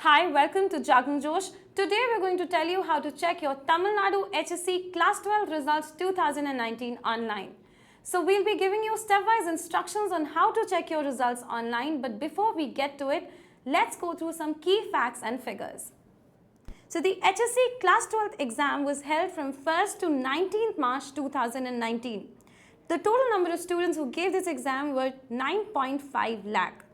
Hi, welcome to Jagan Josh. Today we're going to tell you how to check your Tamil Nadu HSC Class 12 results 2019 online. So we'll be giving you step-wise instructions on how to check your results online, but before we get to it, let's go through some key facts and figures. So the HSC Class 12 exam was held from 1st to 19th March 2019. The total number of students who gave this exam were 9.5 lakh.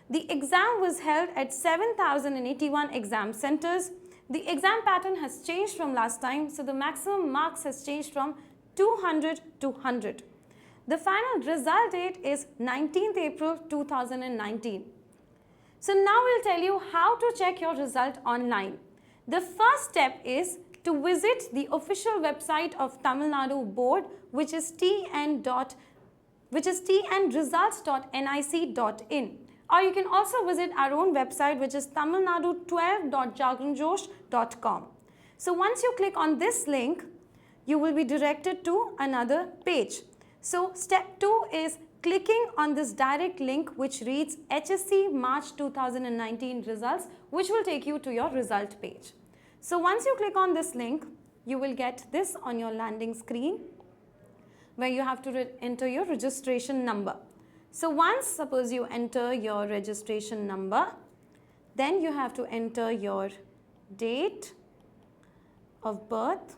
The exam was held at 7,081 exam centers. The exam pattern has changed from last time, so the maximum marks has changed from 200 to 100. The final result date is 19th April 2019. So now we'll tell you how to check your result online. The first step is to visit the official website of Tamil Nadu Board, which is tnresults.nic.in. Or you can also visit our own website, which is tamilnadu12.jaganjosh.com. So once you click on this link, you will be directed to another page. So step 2 is clicking on this direct link which reads HSC March 2019 results, which will take you to your result page. So once you click on this link, you will get this on your landing screen where you have to enter your registration number. So once suppose you enter your registration number, then you have to enter your date of birth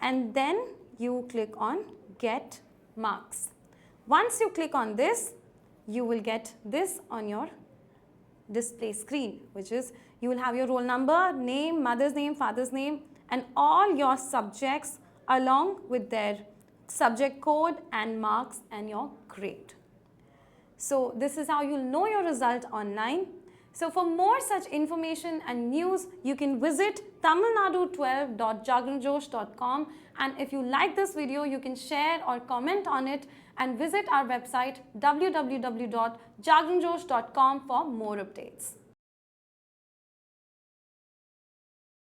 and then you click on get marks. Once you click on this, you will get this on your display screen, which is you will have your roll number, name, mother's name, father's name, and all your subjects along with their subject code and marks and your grade. So this is how you'll know your result online. So for more such information and news, you can visit tamilnadu12.jaganjosh.com, and if you like this video, you can share or comment on it and visit our website www.jaganjosh.com for more updates.